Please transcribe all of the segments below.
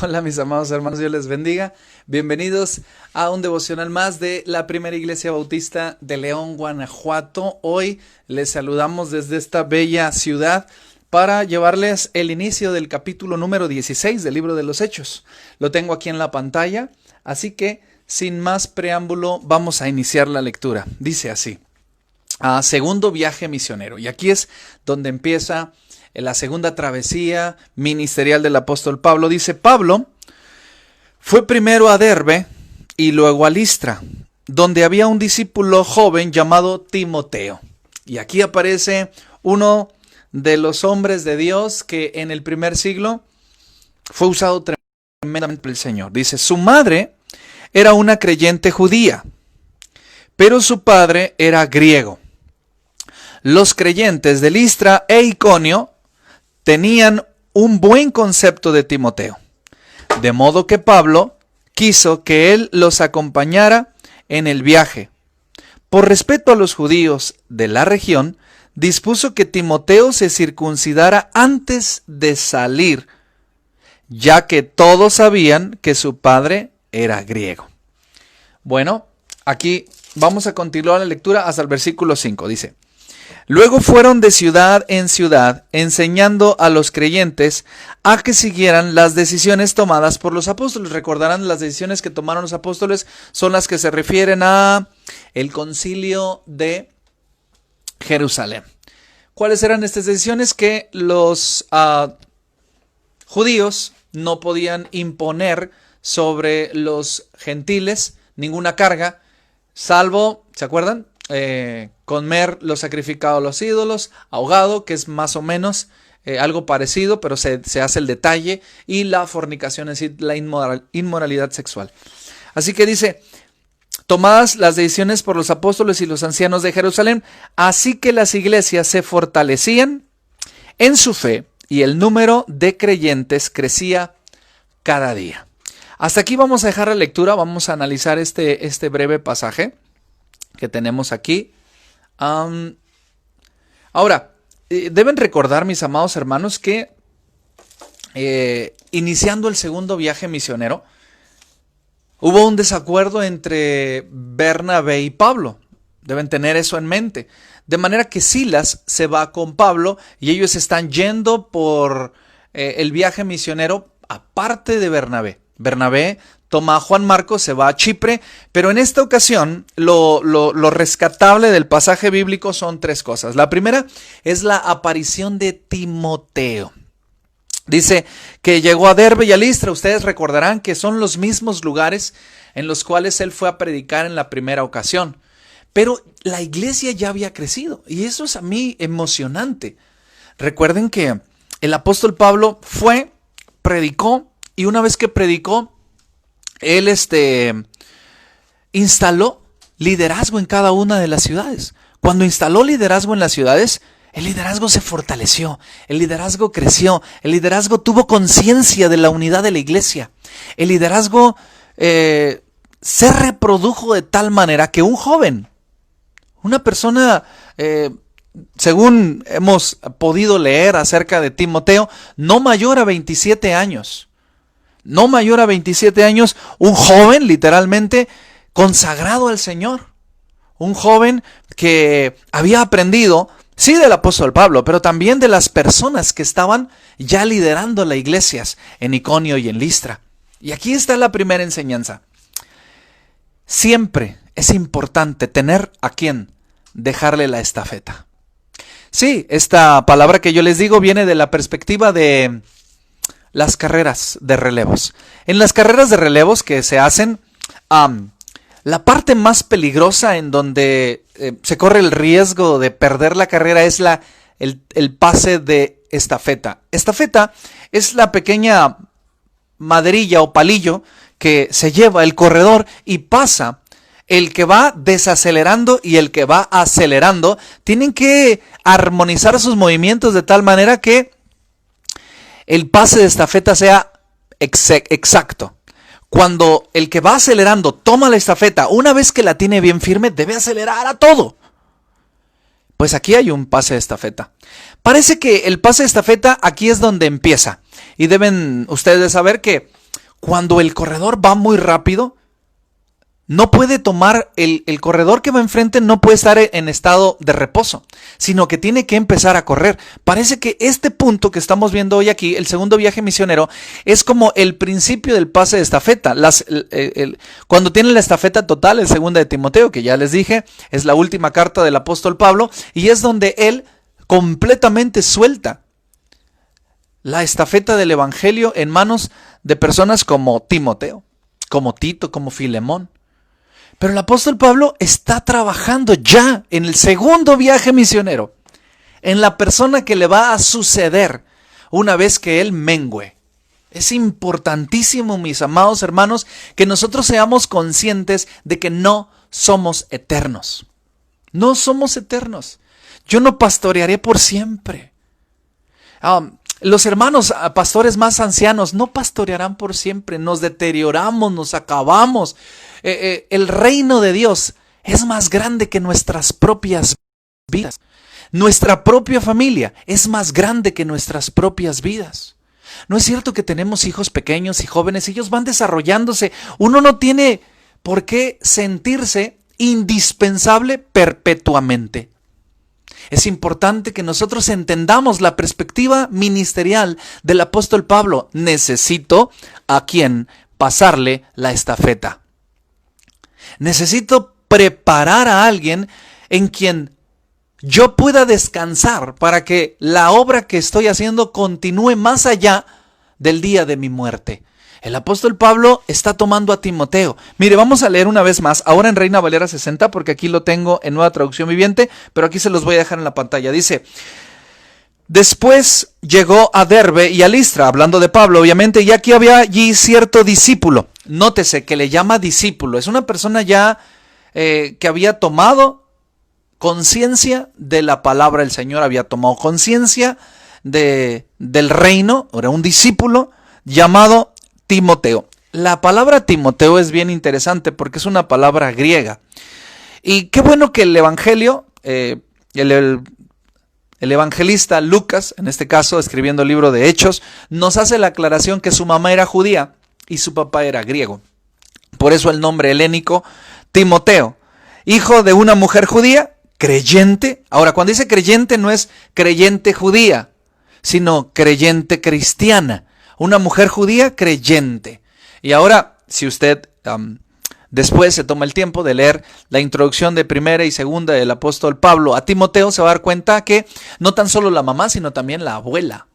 Hola mis amados hermanos, Dios les bendiga. Bienvenidos a un devocional más de la Primera Iglesia Bautista de León, Guanajuato. Hoy les saludamos desde esta bella ciudad para llevarles el inicio del capítulo número 16 del libro de los Hechos. Lo tengo aquí en la pantalla, así que sin más preámbulo vamos a iniciar la lectura. Dice así: segundo viaje misionero. Y aquí es donde empieza la segunda travesía ministerial del apóstol Pablo. Dice: Pablo fue primero a Derbe y luego a Listra, donde había un discípulo joven llamado Timoteo. Y aquí aparece uno de los hombres de Dios que en el primer siglo fue usado tremendamente por el Señor. Dice: su madre era una creyente judía, pero su padre era griego. Los creyentes de Listra e Iconio tenían un buen concepto de Timoteo, de modo que Pablo quiso que él los acompañara en el viaje. Por respeto a los judíos de la región, dispuso que Timoteo se circuncidara antes de salir, ya que todos sabían que su padre era griego. Bueno, aquí vamos a continuar la lectura hasta el versículo 5. Dice: luego fueron de ciudad en ciudad, enseñando a los creyentes a que siguieran las decisiones tomadas por los apóstoles. Recordarán, las decisiones que tomaron los apóstoles son las que se refieren a el concilio de Jerusalén. ¿Cuáles eran estas decisiones? Que los judíos no podían imponer sobre los gentiles ninguna carga, salvo, ¿se acuerdan? Comer lo sacrificado a los ídolos, ahogado, que es más o menos algo parecido, pero se hace el detalle, y la fornicación, es decir, la inmoralidad sexual. Así que dice: tomadas las decisiones por los apóstoles y los ancianos de Jerusalén, así que las iglesias se fortalecían en su fe y el número de creyentes crecía cada día. Hasta aquí vamos a dejar la lectura, vamos a analizar este breve pasaje que tenemos aquí. Ahora, deben recordar, mis amados hermanos, que iniciando el segundo viaje misionero, hubo un desacuerdo entre Bernabé y Pablo. Deben tener eso en mente. De manera que Silas se va con Pablo y ellos están yendo por el viaje misionero aparte de Bernabé. Bernabé toma a Juan Marcos, se va a Chipre, pero en esta ocasión lo rescatable del pasaje bíblico son tres cosas. La primera es la aparición de Timoteo. Dice que llegó a Derbe y a Listra. Ustedes recordarán que son los mismos lugares en los cuales él fue a predicar en la primera ocasión. Pero la iglesia ya había crecido y eso es a mí emocionante. Recuerden que el apóstol Pablo fue, predicó, y una vez que predicó, él instaló liderazgo en cada una de las ciudades. Cuando instaló liderazgo en las ciudades, el liderazgo se fortaleció, el liderazgo creció, el liderazgo tuvo conciencia de la unidad de la iglesia. El liderazgo se reprodujo de tal manera que un joven, una persona, según hemos podido leer acerca de Timoteo, no mayor a 27 años, un joven literalmente consagrado al Señor, un joven que había aprendido, sí, del apóstol Pablo, pero también de las personas que estaban ya liderando las iglesias en Iconio y en Listra. Y aquí está la primera enseñanza. Siempre es importante tener a quien dejarle la estafeta. Sí, esta palabra que yo les digo viene de la perspectiva de las carreras de relevos. En las carreras de relevos que se hacen, la parte más peligrosa en donde se corre el riesgo de perder la carrera es el pase de estafeta. Estafeta es la pequeña maderilla o palillo que se lleva el corredor y pasa. El que va desacelerando y el que va acelerando tienen que armonizar sus movimientos de tal manera que el pase de estafeta sea exacto. Cuando el que va acelerando toma la estafeta, una vez que la tiene bien firme, debe acelerar a todo. Pues aquí hay un pase de estafeta. Parece que el pase de estafeta aquí es donde empieza. Y deben ustedes saber que cuando el corredor va muy rápido, no puede tomar, el corredor que va enfrente no puede estar en estado de reposo, sino que tiene que empezar a correr. Parece que este punto que estamos viendo hoy aquí, el segundo viaje misionero, es como el principio del pase de estafeta. Cuando tiene la estafeta total, el segundo de Timoteo, que ya les dije, es la última carta del apóstol Pablo, y es donde él completamente suelta la estafeta del evangelio en manos de personas como Timoteo, como Tito, como Filemón. Pero el apóstol Pablo está trabajando ya en el segundo viaje misionero, en la persona que le va a suceder una vez que él mengüe. Es importantísimo, mis amados hermanos, que nosotros seamos conscientes de que no somos eternos. No somos eternos. Yo no pastorearé por siempre. Los hermanos pastores más ancianos no pastorearán por siempre. Nos deterioramos, nos acabamos. El reino de Dios es más grande que nuestras propias vidas. Nuestra propia familia es más grande que nuestras propias vidas. ¿No es cierto que tenemos hijos pequeños y jóvenes? Ellos van desarrollándose. Uno no tiene por qué sentirse indispensable perpetuamente. Es importante que nosotros entendamos la perspectiva ministerial del apóstol Pablo. Necesito a quien pasarle la estafeta. Necesito preparar a alguien en quien yo pueda descansar para que la obra que estoy haciendo continúe más allá del día de mi muerte. El apóstol Pablo está tomando a Timoteo. Mire, vamos a leer una vez más, ahora en Reina Valera 60, porque aquí lo tengo en Nueva Traducción Viviente, pero aquí se los voy a dejar en la pantalla. Dice: después llegó a Derbe y a Listra, hablando de Pablo, obviamente, y aquí había allí cierto discípulo. Nótese que le llama discípulo. Es una persona ya que había tomado conciencia de la palabra del Señor, había tomado conciencia del reino, era un discípulo llamado Timoteo. La palabra Timoteo es bien interesante porque es una palabra griega. Y qué bueno que el evangelio, el evangelista Lucas, en este caso escribiendo el libro de Hechos, nos hace la aclaración que su mamá era judía y su papá era griego. Por eso el nombre helénico Timoteo, hijo de una mujer judía, creyente. Ahora, cuando dice creyente no es creyente judía, sino creyente cristiana. Una mujer judía creyente. Y ahora, si usted después se toma el tiempo de leer la introducción de primera y segunda del apóstol Pablo a Timoteo, se va a dar cuenta que no tan solo la mamá, sino también la abuela.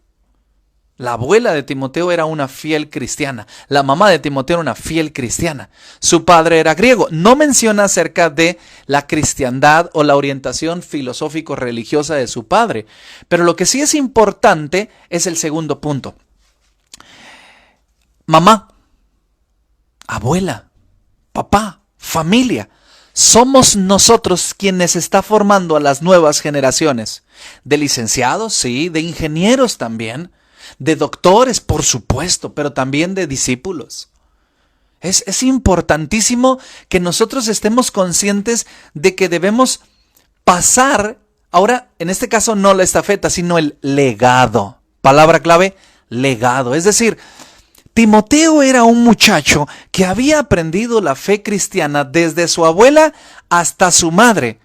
La abuela de Timoteo era una fiel cristiana. La mamá de Timoteo era una fiel cristiana. Su padre era griego. No menciona acerca de la cristiandad o la orientación filosófico-religiosa de su padre. Pero lo que sí es importante es el segundo punto. Mamá, abuela, papá, familia, somos nosotros quienes está formando a las nuevas generaciones. De licenciados, sí, de ingenieros también, de doctores, por supuesto, pero también de discípulos. Es importantísimo que nosotros estemos conscientes de que debemos pasar, ahora en este caso no la estafeta, sino el legado. Palabra clave, legado. Es decir, Timoteo era un muchacho que había aprendido la fe cristiana desde su abuela hasta su madre.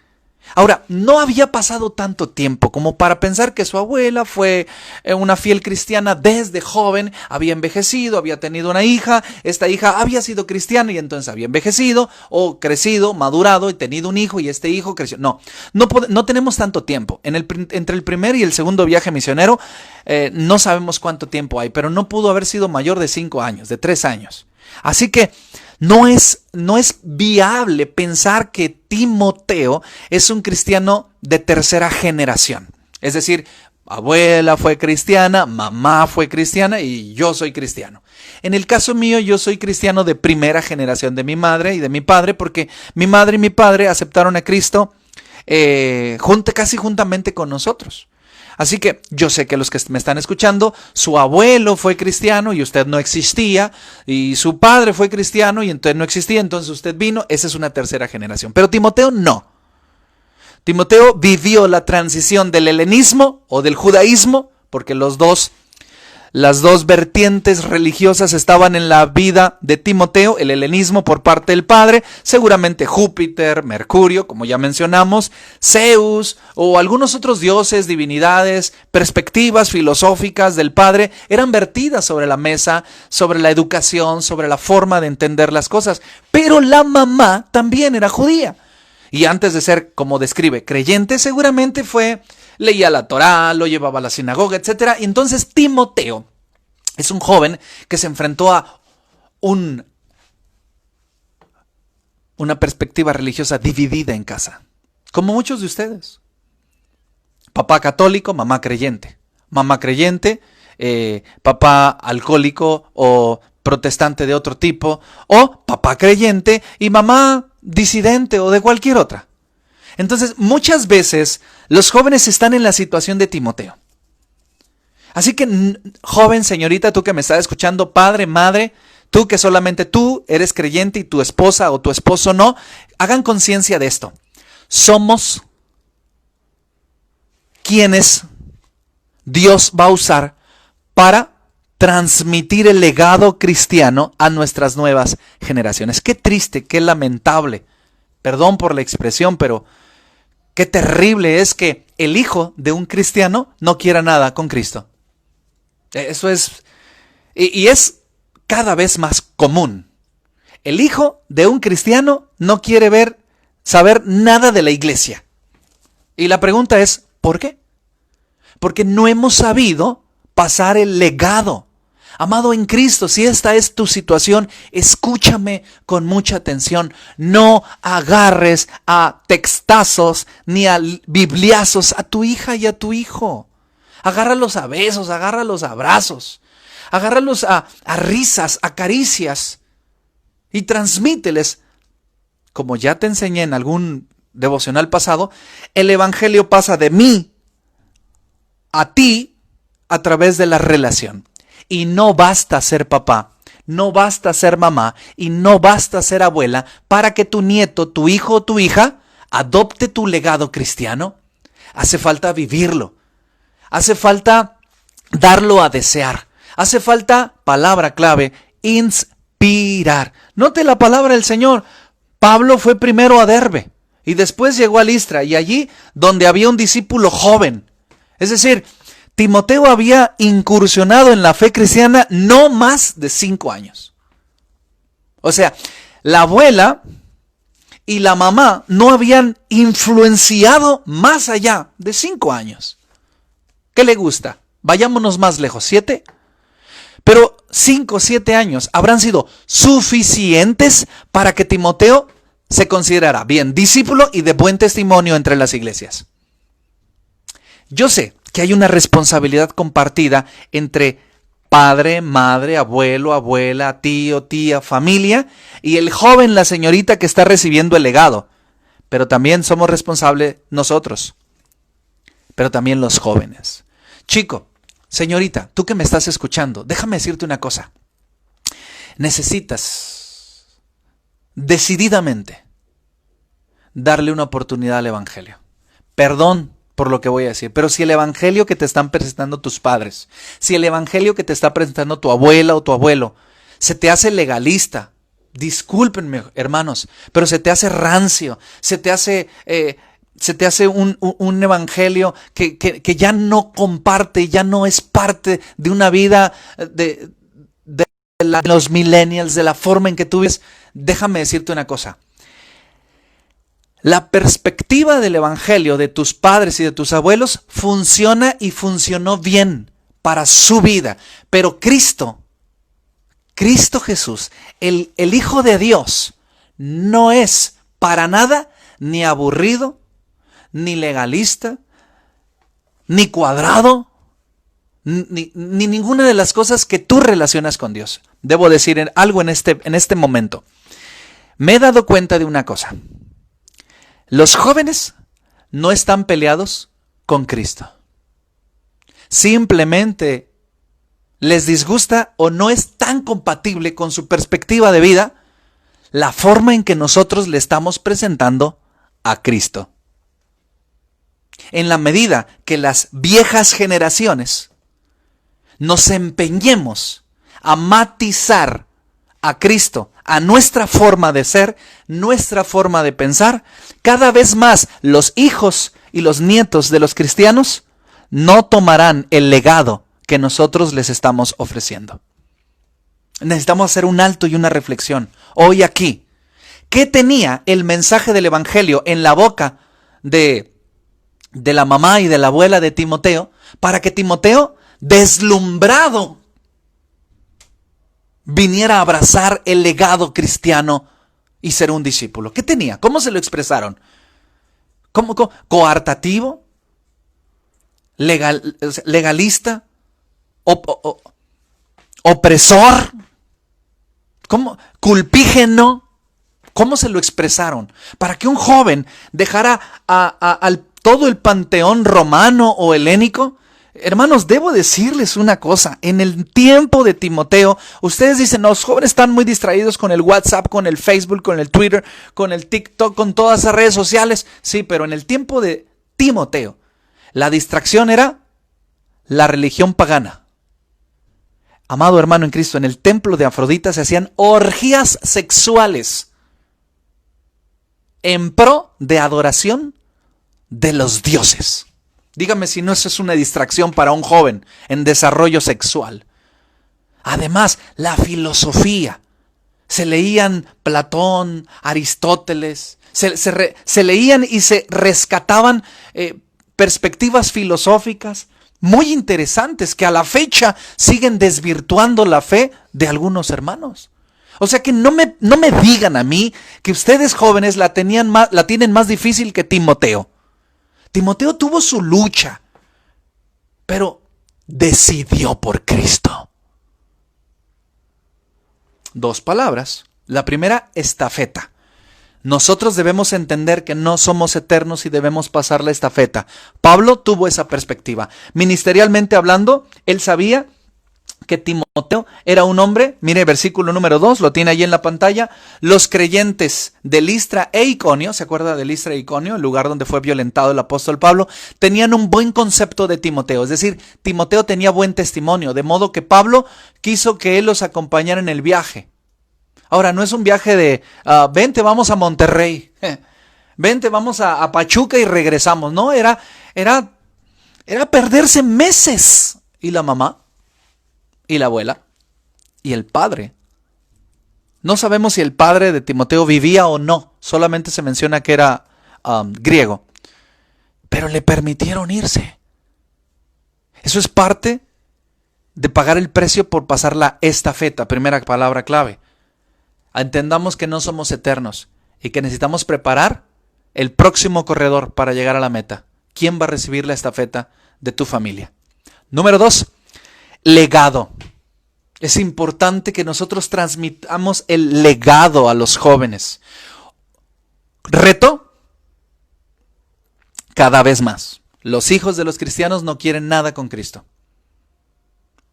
Ahora, no había pasado tanto tiempo como para pensar que su abuela fue una fiel cristiana desde joven, había envejecido, había tenido una hija, esta hija había sido cristiana y entonces había envejecido o crecido, madurado y tenido un hijo y este hijo creció. No tenemos tanto tiempo. Entre el primer y el segundo viaje misionero no sabemos cuánto tiempo hay, pero no pudo haber sido mayor de 5 años, de 3 años. Así que no es viable pensar que Timoteo es un cristiano de tercera generación. Es decir, abuela fue cristiana, mamá fue cristiana y yo soy cristiano. En el caso mío, yo soy cristiano de primera generación de mi madre y de mi padre, porque mi madre y mi padre aceptaron a Cristo casi juntamente con nosotros. Así que yo sé que los que me están escuchando, su abuelo fue cristiano y usted no existía, y su padre fue cristiano y entonces no existía, entonces usted vino, esa es una tercera generación. Pero Timoteo no. Timoteo vivió la transición del helenismo o del judaísmo, porque los dos Las dos vertientes religiosas estaban en la vida de Timoteo, el helenismo por parte del padre, seguramente Júpiter, Mercurio, como ya mencionamos, Zeus o algunos otros dioses, divinidades, perspectivas filosóficas del padre eran vertidas sobre la mesa, sobre la educación, sobre la forma de entender las cosas. Pero la mamá también era judía. Y antes de ser, como describe, creyente, seguramente leía la Torá, lo llevaba a la sinagoga, etc. Y entonces Timoteo es un joven que se enfrentó a una perspectiva religiosa dividida en casa, como muchos de ustedes. Papá católico, mamá creyente. Mamá creyente, papá alcohólico o protestante de otro tipo, o papá creyente y mamá disidente o de cualquier otra. Entonces, muchas veces los jóvenes están en la situación de Timoteo. Así que, joven, señorita, tú que me estás escuchando, padre, madre, tú que solamente tú eres creyente y tu esposa o tu esposo no, hagan conciencia de esto. Somos quienes Dios va a usar para transmitir el legado cristiano a nuestras nuevas generaciones. Qué triste, qué lamentable. Perdón por la expresión, pero qué terrible es que el hijo de un cristiano no quiera nada con Cristo. Eso es, y es cada vez más común. El hijo de un cristiano no quiere saber nada de la iglesia. Y la pregunta es, ¿por qué? Porque no hemos sabido pasar el legado. Amado en Cristo, si esta es tu situación, escúchame con mucha atención. No agarres a textazos ni a bibliazos a tu hija y a tu hijo. Agárralos a besos, agárralos a abrazos, agárralos a risas, a caricias y transmíteles, como ya te enseñé en algún devocional pasado, el evangelio pasa de mí a ti a través de la relación. Y no basta ser papá, no basta ser mamá y no basta ser abuela para que tu nieto, tu hijo o tu hija adopte tu legado cristiano. Hace falta vivirlo. Hace falta darlo a desear. Hace falta, palabra clave, inspirar. Note la palabra del Señor. Pablo fue primero a Derbe y después llegó a Listra, y allí donde había un discípulo joven. Es decir, Timoteo había incursionado en la fe cristiana no más de 5 años. O sea, la abuela y la mamá no habían influenciado más allá de 5 años. ¿Qué le gusta? Vayámonos más lejos, 7. Pero 5 o 7 años habrán sido suficientes para que Timoteo se considerara bien discípulo y de buen testimonio entre las iglesias. Yo sé que hay una responsabilidad compartida entre padre, madre, abuelo, abuela, tío, tía, familia y el joven, la señorita que está recibiendo el legado. Pero también somos responsables nosotros. Pero también los jóvenes. Chico, señorita, tú que me estás escuchando, déjame decirte una cosa. Necesitas decididamente darle una oportunidad al evangelio. Perdón por lo que voy a decir, pero si el evangelio que te están presentando tus padres, si el evangelio que te está presentando tu abuela o tu abuelo, se te hace legalista, discúlpenme hermanos, pero se te hace rancio, se te hace un evangelio que ya no comparte, ya no es parte de una vida de los millennials, de la forma en que tú vives. Déjame decirte una cosa. La perspectiva del evangelio de tus padres y de tus abuelos funciona y funcionó bien para su vida. Pero Cristo Jesús, el Hijo de Dios, no es para nada ni aburrido, ni legalista, ni cuadrado, ni ninguna de las cosas que tú relacionas con Dios. Debo decir algo en este momento. Me he dado cuenta de una cosa. Los jóvenes no están peleados con Cristo. Simplemente les disgusta o no es tan compatible con su perspectiva de vida la forma en que nosotros le estamos presentando a Cristo. En la medida que las viejas generaciones nos empeñemos a matizar a Cristo, a nuestra forma de ser, nuestra forma de pensar, cada vez más los hijos y los nietos de los cristianos no tomarán el legado que nosotros les estamos ofreciendo. Necesitamos hacer un alto y una reflexión. Hoy aquí, ¿qué tenía el mensaje del Evangelio en la boca de la mamá y de la abuela de Timoteo para que Timoteo, deslumbrado, viniera a abrazar el legado cristiano y ser un discípulo? ¿Qué tenía? ¿Cómo se lo expresaron? ¿Cómo? ¿Coartativo? ¿Legalista? ¿Opresor? ¿Cómo? ¿Culpígeno? ¿Cómo se lo expresaron? Para que un joven dejara todo el panteón romano o helénico. Hermanos, debo decirles una cosa. En el tiempo de Timoteo, ustedes dicen, no, los jóvenes están muy distraídos con el WhatsApp, con el Facebook, con el Twitter, con el TikTok, con todas esas redes sociales. Sí, pero en el tiempo de Timoteo, la distracción era la religión pagana. Amado hermano en Cristo, en el templo de Afrodita se hacían orgías sexuales en pro de adoración de los dioses. Dígame si no eso es una distracción para un joven en desarrollo sexual. Además, la filosofía. Se leían Platón, Aristóteles, se leían y se rescataban perspectivas filosóficas muy interesantes que a la fecha siguen desvirtuando la fe de algunos hermanos. O sea que no me digan a mí que ustedes jóvenes la tienen más difícil que Timoteo. Timoteo tuvo su lucha, pero decidió por Cristo. 2 palabras. La primera, estafeta. Nosotros debemos entender que no somos eternos y debemos pasar la estafeta. Pablo tuvo esa perspectiva. Ministerialmente hablando, él sabía que Timoteo era un hombre, mire versículo número 2, lo tiene ahí en la pantalla, los creyentes de Listra e Iconio, ¿se acuerda de Listra e Iconio, el lugar donde fue violentado el apóstol Pablo? Tenían un buen concepto de Timoteo, es decir, Timoteo tenía buen testimonio, de modo que Pablo quiso que él los acompañara en el viaje. Ahora, no es un viaje de, vente, vamos a Monterrey, vente, vamos a Pachuca y regresamos, no, era perderse meses. ¿Y la mamá? ¿Y la abuela? ¿Y el padre? No sabemos si el padre de Timoteo vivía o no. Solamente se menciona que era griego. Pero le permitieron irse. Eso es parte de pagar el precio por pasar la estafeta. Primera palabra clave. Entendamos que no somos eternos y que necesitamos preparar el próximo corredor para llegar a la meta. ¿Quién va a recibir la estafeta de tu familia? Número 2. Legado. Es importante que nosotros transmitamos el legado a los jóvenes. Reto, cada vez más. Los hijos de los cristianos no quieren nada con Cristo.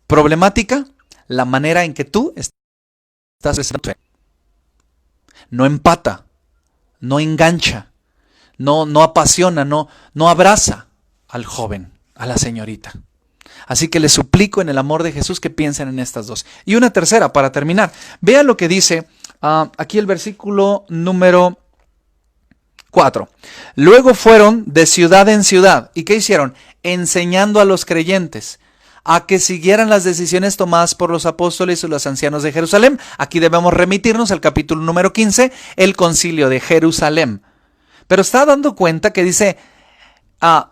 Problemática, la manera en que tú estás presentando. No empata, no engancha, no apasiona, no abraza al joven, a la señorita. Así que les suplico en el amor de Jesús que piensen en estas 2. Y una tercera para terminar. Vean lo que dice aquí el versículo número 4. Luego fueron de ciudad en ciudad. ¿Y qué hicieron? Enseñando a los creyentes a que siguieran las decisiones tomadas por los apóstoles y los ancianos de Jerusalén. Aquí debemos remitirnos al capítulo número 15, el concilio de Jerusalén. Pero está dando cuenta que dice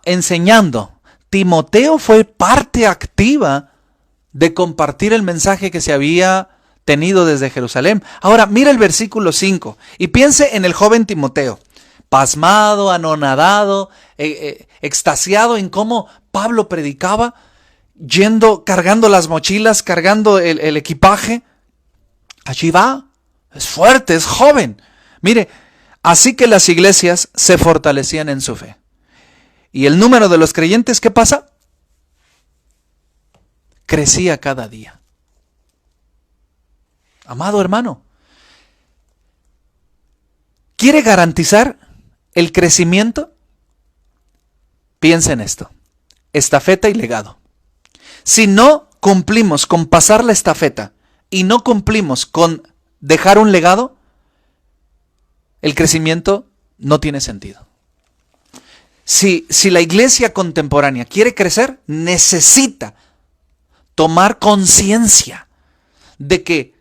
enseñando. Timoteo fue parte activa de compartir el mensaje que se había tenido desde Jerusalén. Ahora, mira el versículo 5 y piense en el joven Timoteo, pasmado, anonadado, extasiado en cómo Pablo predicaba, cargando las mochilas, cargando el equipaje. Allí va, es fuerte, es joven. Mire, así que las iglesias se fortalecían en su fe. ¿Y el número de los creyentes qué pasa? Crecía cada día. Amado hermano, ¿quiere garantizar el crecimiento? Piensa en esto. Estafeta y legado. Si no cumplimos con pasar la estafeta y no cumplimos con dejar un legado, el crecimiento no tiene sentido. Si la iglesia contemporánea quiere crecer, necesita tomar conciencia de que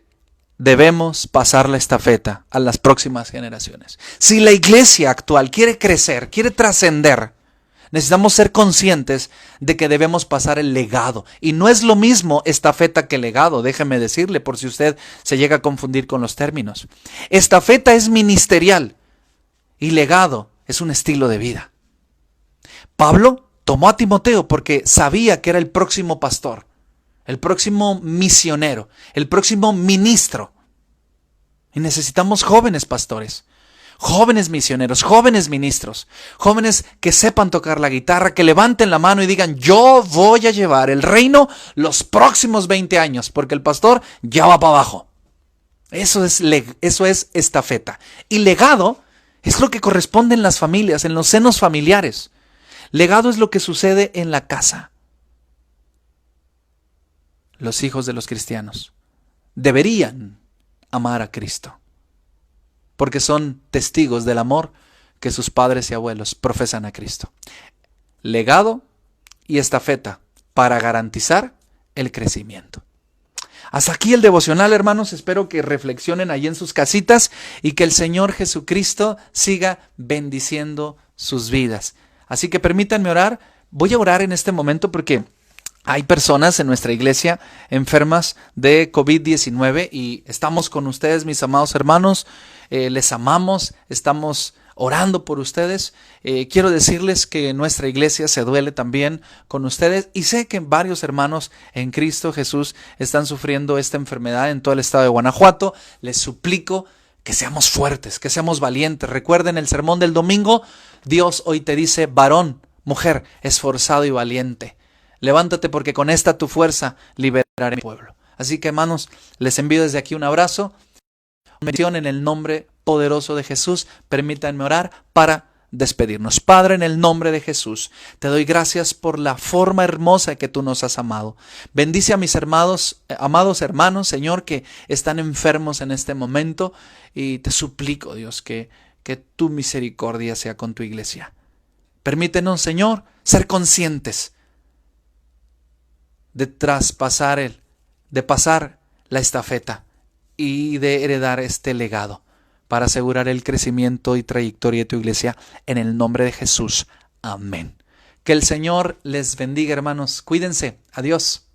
debemos pasar la estafeta a las próximas generaciones. Si la iglesia actual quiere crecer, quiere trascender, necesitamos ser conscientes de que debemos pasar el legado. Y no es lo mismo estafeta que legado, déjeme decirle, por si usted se llega a confundir con los términos. Estafeta es ministerial y legado es un estilo de vida. Pablo tomó a Timoteo porque sabía que era el próximo pastor, el próximo misionero, el próximo ministro. Y necesitamos jóvenes pastores, jóvenes misioneros, jóvenes ministros, jóvenes que sepan tocar la guitarra, que levanten la mano y digan: yo voy a llevar el reino los próximos 20 años, porque el pastor ya va para abajo. Eso es estafeta. Y legado es lo que corresponde en las familias, en los senos familiares. Legado es lo que sucede en la casa. Los hijos de los cristianos deberían amar a Cristo, porque son testigos del amor que sus padres y abuelos profesan a Cristo. Legado y estafeta para garantizar el crecimiento. Hasta aquí el devocional, hermanos. Espero que reflexionen allí en sus casitas y que el Señor Jesucristo siga bendiciendo sus vidas. Así que permítanme orar. Voy a orar en este momento porque hay personas en nuestra iglesia enfermas de COVID-19 y estamos con ustedes, mis amados hermanos. Les amamos, estamos orando por ustedes. Quiero decirles que nuestra iglesia se duele también con ustedes y sé que varios hermanos en Cristo Jesús están sufriendo esta enfermedad en todo el estado de Guanajuato. Les suplico que seamos fuertes, que seamos valientes. Recuerden el sermón del domingo. Dios hoy te dice: varón, mujer, esforzado y valiente. Levántate, porque con esta tu fuerza liberaré mi pueblo. Así que, hermanos, les envío desde aquí un abrazo. Bendición en el nombre poderoso de Jesús. Permítanme orar para despedirnos. Padre, en el nombre de Jesús, te doy gracias por la forma hermosa que tú nos has amado. Bendice a mis amados hermanos, Señor, que están enfermos en este momento, y te suplico, Dios, que tu misericordia sea con tu iglesia. Permítenos, Señor, ser conscientes de de pasar la estafeta y de heredar este legado para asegurar el crecimiento y trayectoria de tu iglesia, en el nombre de Jesús. Amén. Que el Señor les bendiga, hermanos. Cuídense. Adiós.